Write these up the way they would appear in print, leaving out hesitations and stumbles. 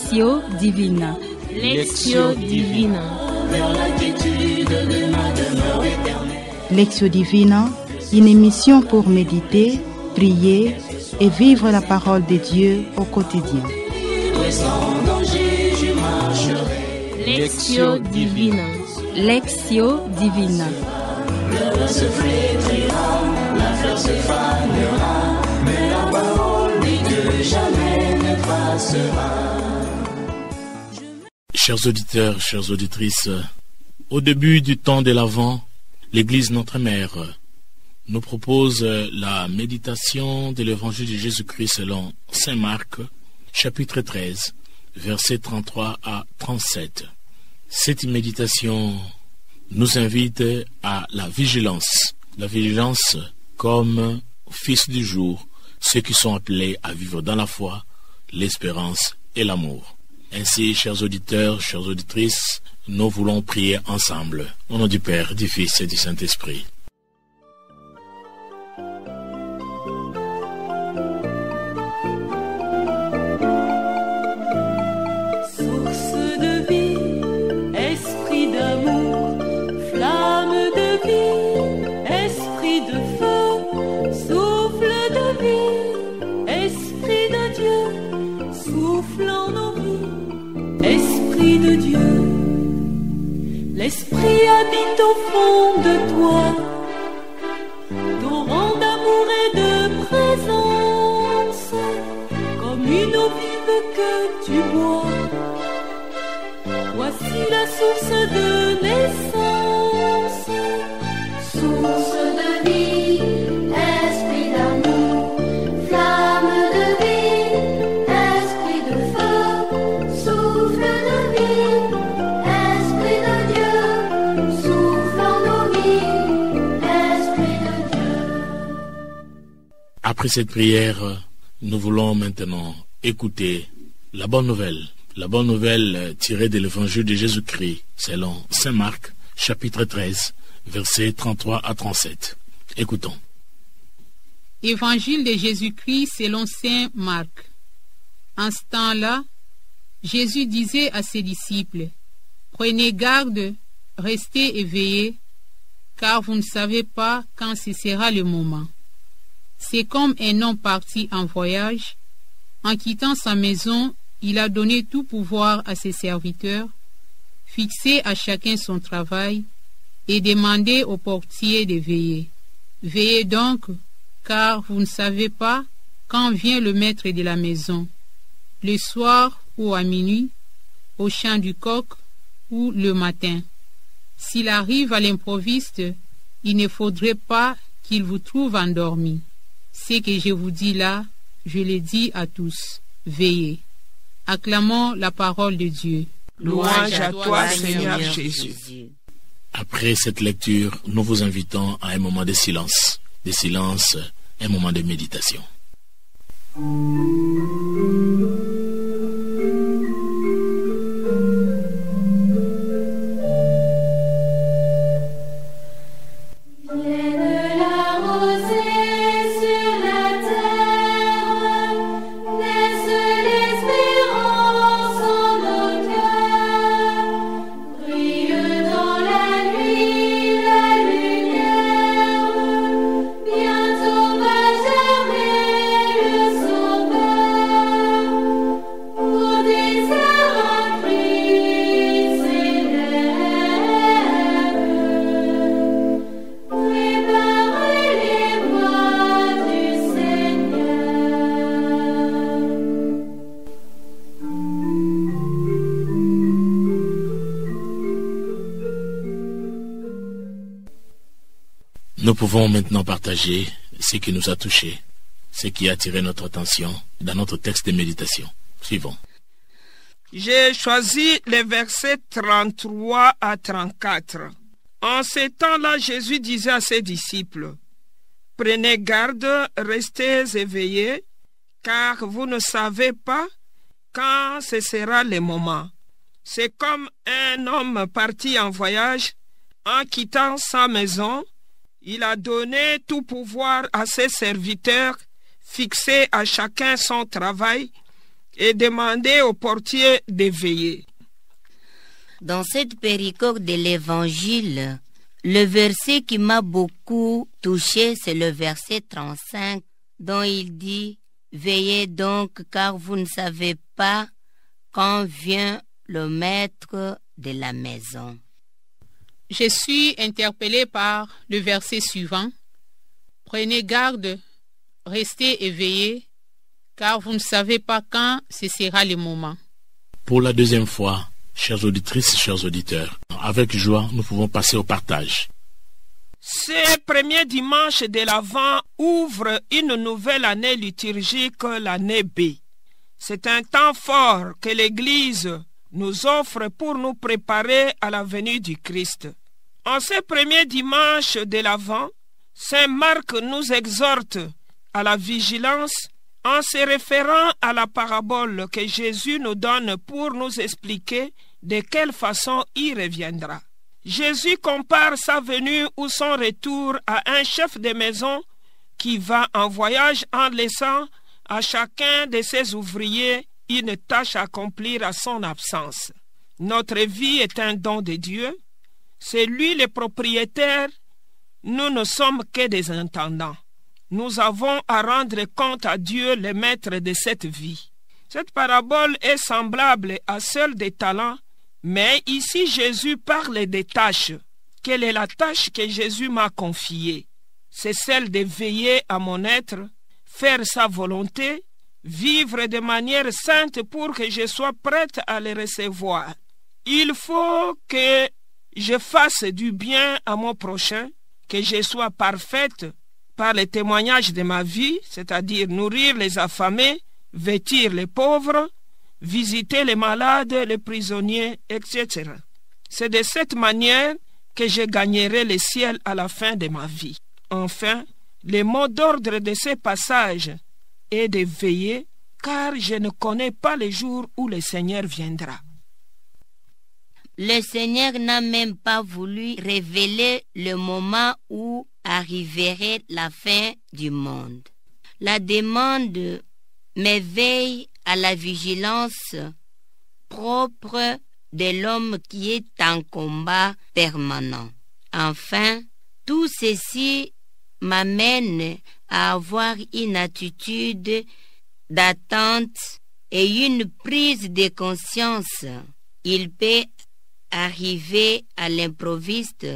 Lectio Divina. Lectio Divina. Lectio Divina, une émission pour méditer, prier et vivre la parole de Dieu au quotidien. Lectio Divina. Lectio Divina. Le se flétrira, la fleur se fanera, mais la parole de Dieu jamais ne passera. Chers auditeurs, chères auditrices, au début du temps de l'Avent, l'Église Notre Mère nous propose la méditation de l'Évangile de Jésus-Christ selon Saint Marc, chapitre 13, versets 33 à 37. Cette méditation nous invite à la vigilance comme fils du jour, ceux qui sont appelés à vivre dans la foi, l'espérance et l'amour. Ainsi, chers auditeurs, chères auditrices, nous voulons prier ensemble, au nom du Père, du Fils et du Saint-Esprit. De Dieu, l'Esprit habite au fond de toi, torrent d'amour et de présence, comme une eau vive que tu bois. Voici la source de naissance, source de vie, esprit d'amour, flamme de vie, esprit de feu, souffle de Après cette prière, nous voulons maintenant écouter la bonne nouvelle tirée de l'évangile de Jésus-Christ, selon Saint Marc, chapitre 13, versets 33 à 37. Écoutons. Évangile de Jésus-Christ selon Saint Marc. En ce temps-là, Jésus disait à ses disciples, « Prenez garde, restez éveillés, car vous ne savez pas quand ce sera le moment. » C'est comme un homme parti en voyage. En quittant sa maison, il a donné tout pouvoir à ses serviteurs, fixé à chacun son travail et demandé au portier de veiller. Veillez donc, car vous ne savez pas quand vient le maître de la maison, le soir ou à minuit, au chant du coq ou le matin. S'il arrive à l'improviste, il ne faudrait pas qu'il vous trouve endormi. Ce que je vous dis là, je le dis à tous. Veillez. Acclamons la parole de Dieu. Louange à toi, Seigneur Jésus. Après cette lecture, nous vous invitons à un moment de silence. Un moment de méditation. Nous pouvons maintenant partager ce qui nous a touchés, ce qui a attiré notre attention dans notre texte de méditation. Suivons. J'ai choisi les versets 33 à 34. En ces temps-là, Jésus disait à ses disciples, « Prenez garde, restez éveillés, car vous ne savez pas quand ce sera le moment. C'est comme un homme parti en voyage, en quittant sa maison, il a donné tout pouvoir à ses serviteurs, fixé à chacun son travail, et demandez au portier de veiller. Dans cette péricope de l'Évangile, le verset qui m'a beaucoup touché, c'est le verset 35, dont il dit « Veillez donc, car vous ne savez pas quand vient le maître de la maison. » Je suis interpellé par le verset suivant. « Prenez garde, restez éveillés, car vous ne savez pas quand ce sera le moment. » Pour la deuxième fois, chères auditrices, chers auditeurs, avec joie, nous pouvons passer au partage. Ce premier dimanche de l'Avent ouvre une nouvelle année liturgique, l'année B. C'est un temps fort que l'Église nous offre pour nous préparer à la venue du Christ. En ce premier dimanche de l'Avent, Saint Marc nous exhorte à la vigilance en se référant à la parabole que Jésus nous donne pour nous expliquer de quelle façon il reviendra. Jésus compare sa venue ou son retour à un chef de maison qui va en voyage en laissant à chacun de ses ouvriers une tâche à accomplir à son absence. Notre vie est un don de Dieu. C'est lui le propriétaire. Nous ne sommes que des intendants. Nous avons à rendre compte à Dieu, le maître de cette vie. Cette parabole est semblable à celle des talents, mais ici Jésus parle des tâches. Quelle est la tâche que Jésus m'a confiée? C'est celle de veiller à mon être, faire sa volonté, vivre de manière sainte pour que je sois prête à le recevoir. Il faut que je fasse du bien à mon prochain, que je sois parfaite par les témoignages de ma vie, c'est-à-dire nourrir les affamés, vêtir les pauvres, visiter les malades, les prisonniers, etc. C'est de cette manière que je gagnerai le ciel à la fin de ma vie. Enfin, le mot d'ordre de ce passage est de veiller, car je ne connais pas le jour où le Seigneur viendra. Le Seigneur n'a même pas voulu révéler le moment où arriverait la fin du monde. La demande m'éveille à la vigilance propre de l'homme qui est en combat permanent. Enfin, tout ceci m'amène à avoir une attitude d'attente et une prise de conscience. Il peut arriver à l'improviste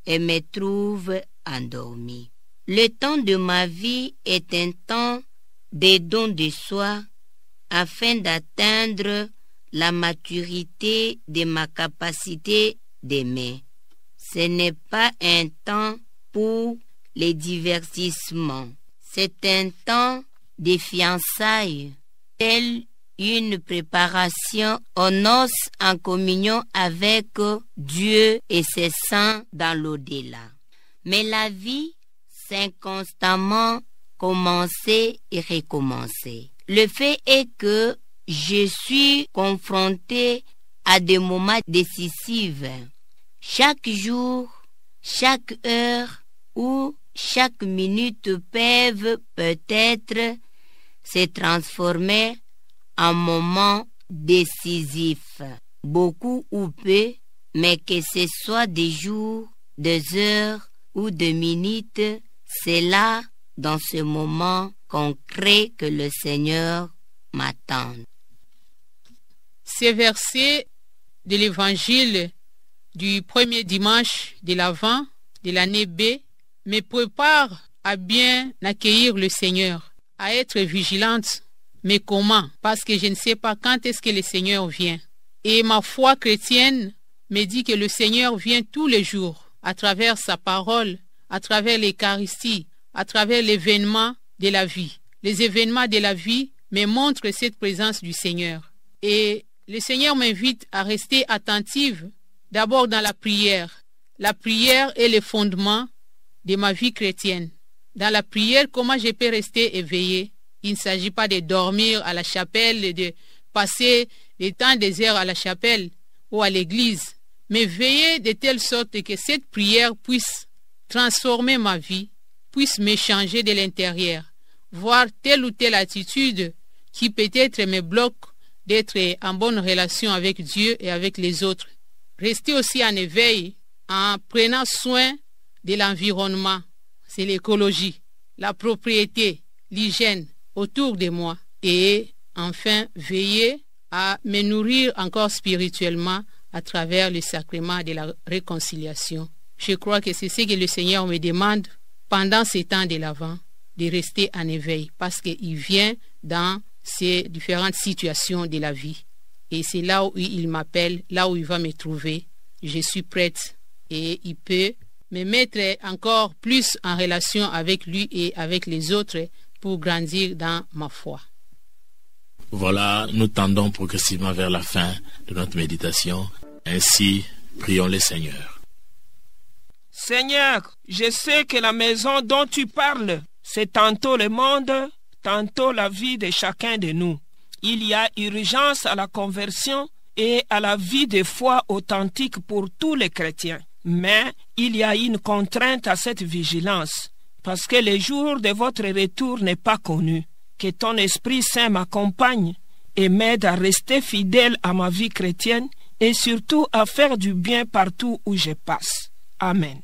et me trouve endormi. Le temps de ma vie est un temps de don de soi afin d'atteindre la maturité de ma capacité d'aimer. Ce n'est pas un temps pour les divertissements. C'est un temps de fiançailles, tel une préparation aux noces en communion avec Dieu et ses saints dans l'au-delà. Mais la vie, c'est constamment commencer et recommencer. Le fait est que je suis confronté à des moments décisifs. Chaque jour, chaque heure ou chaque minute peuvent peut-être se transformer en moment décisif. Beaucoup ou peu, mais que ce soit des jours, des heures ou des minutes, c'est là, dans ce moment concret, que le Seigneur m'attend. Ces versets de l'évangile du premier dimanche de l'Avent de l'année B me préparent à bien accueillir le Seigneur, à être vigilante. Mais comment? Parce que je ne sais pas quand est-ce que le Seigneur vient. Et ma foi chrétienne me dit que le Seigneur vient tous les jours, à travers sa parole, à travers l'Eucharistie, à travers l'événement de la vie. Les événements de la vie me montrent cette présence du Seigneur. Et le Seigneur m'invite à rester attentive, d'abord dans la prière. La prière est le fondement de ma vie chrétienne. Dans la prière, comment je peux rester éveillé? Il ne s'agit pas de dormir à la chapelle, de passer des temps des heures à la chapelle ou à l'église, mais veiller de telle sorte que cette prière puisse transformer ma vie, puisse me changer de l'intérieur, voir telle ou telle attitude qui peut-être me bloquent d'être en bonne relation avec Dieu et avec les autres. Rester aussi en éveil en prenant soin de l'environnement, c'est l'écologie, la propriété, l'hygiène autour de moi et enfin veiller à me nourrir encore spirituellement à travers le sacrement de la réconciliation. Je crois que c'est ce que le Seigneur me demande pendant ces temps de l'Avent, de rester en éveil parce qu'il vient dans ces différentes situations de la vie. Et c'est là où il m'appelle, là où il va me trouver. Je suis prête et il peut me mettre encore plus en relation avec lui et avec les autres pour grandir dans ma foi. Voilà, nous tendons progressivement vers la fin de notre méditation. Ainsi, prions le Seigneur. Seigneur, je sais que la maison dont tu parles, c'est tantôt le monde, tantôt la vie de chacun de nous. Il y a urgence à la conversion et à la vie de foi authentique pour tous les chrétiens. Mais il y a une contrainte à cette vigilance, parce que le jour de votre retour n'est pas connu. Que ton Esprit Saint m'accompagne et m'aide à rester fidèle à ma vie chrétienne et surtout à faire du bien partout où je passe. Amen.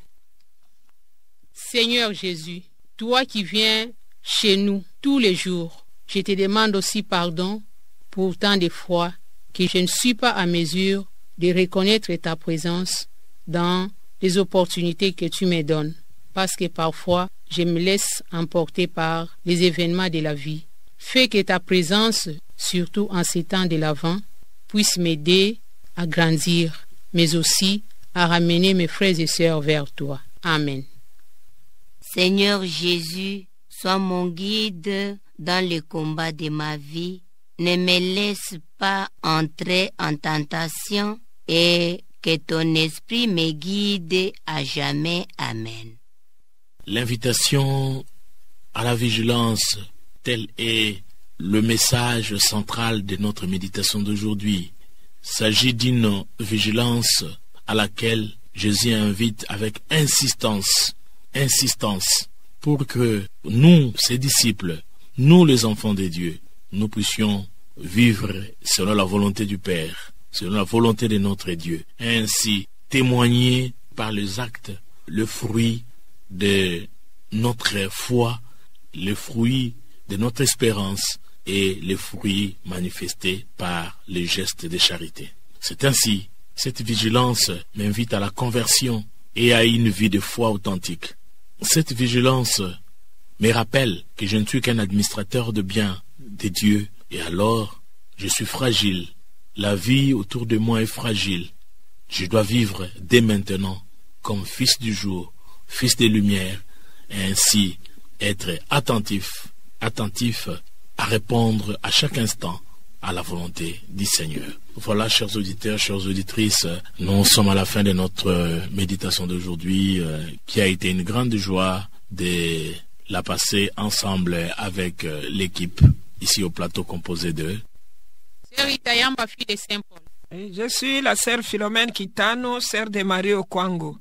Seigneur Jésus, toi qui viens chez nous tous les jours, je te demande aussi pardon pour tant de fois que je ne suis pas à mesure de reconnaître ta présence dans les opportunités que tu me donnes, parce que parfois je me laisse emporter par les événements de la vie. Fais que ta présence, surtout en ces temps de l'Avent, puisse m'aider à grandir, mais aussi à ramener mes frères et sœurs vers toi. Amen. Seigneur Jésus, sois mon guide dans le combat de ma vie. Ne me laisse pas entrer en tentation et que ton esprit me guide à jamais. Amen. L'invitation à la vigilance, tel est le message central de notre méditation d'aujourd'hui. Il s'agit d'une vigilance à laquelle Jésus invite avec insistance, pour que nous, ses disciples, nous les enfants de Dieu, nous puissions vivre selon la volonté du Père, selon la volonté de notre Dieu. Ainsi, témoigner par les actes le fruit de notre foi, le fruit de notre espérance et les fruits manifestés par les gestes de charité. C'est ainsi, cette vigilance m'invite à la conversion et à une vie de foi authentique. Cette vigilance me rappelle que je ne suis qu'un administrateur de biens de Dieu et alors je suis fragile. La vie autour de moi est fragile. Je dois vivre dès maintenant comme fils du jour, fils des lumières et ainsi être attentif à répondre à chaque instant à la volonté du Seigneur. Voilà, chers auditeurs, chères auditrices, nous sommes à la fin de notre méditation d'aujourd'hui qui a été une grande joie de la passer ensemble avec l'équipe ici au plateau composé de... Je suis la sœur Philomène Kitano, sœur de Marie Okwango.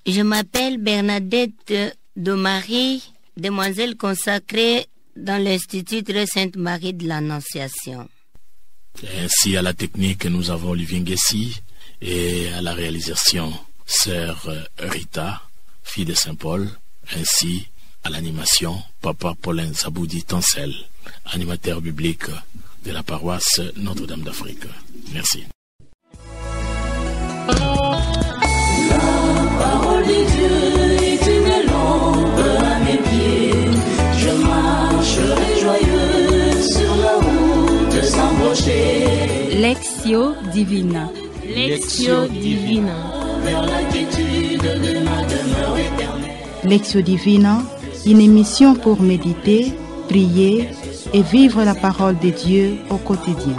Je m'appelle Bernadette de Marie, demoiselle consacrée dans l'Institut de Sainte-Marie de l'Annonciation. Ainsi, à la technique, nous avons Olivier Nguessi et à la réalisation, sœur Rita, fille de Saint-Paul, ainsi à l'animation, Papa Paulin Zaboudi Tancel, animateur biblique de la paroisse Notre-Dame d'Afrique. Merci. La parole de Dieu est une lampe à mes pieds. Je marcherai joyeux sur la route sans broncher. Lectio Divina. Lectio Divina. Vers la quiétude de ma demeure éternelle. Lectio Divina, une émission pour méditer, prier et vivre la parole de Dieu au quotidien.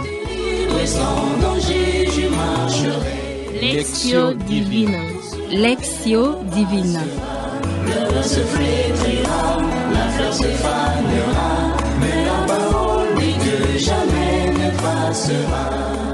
Sans danger, je marcherai. Lectio Divina. Lectio Divina. Le vent se flétrira, la fleur se fanera, mais la parole de Dieu jamais ne passera.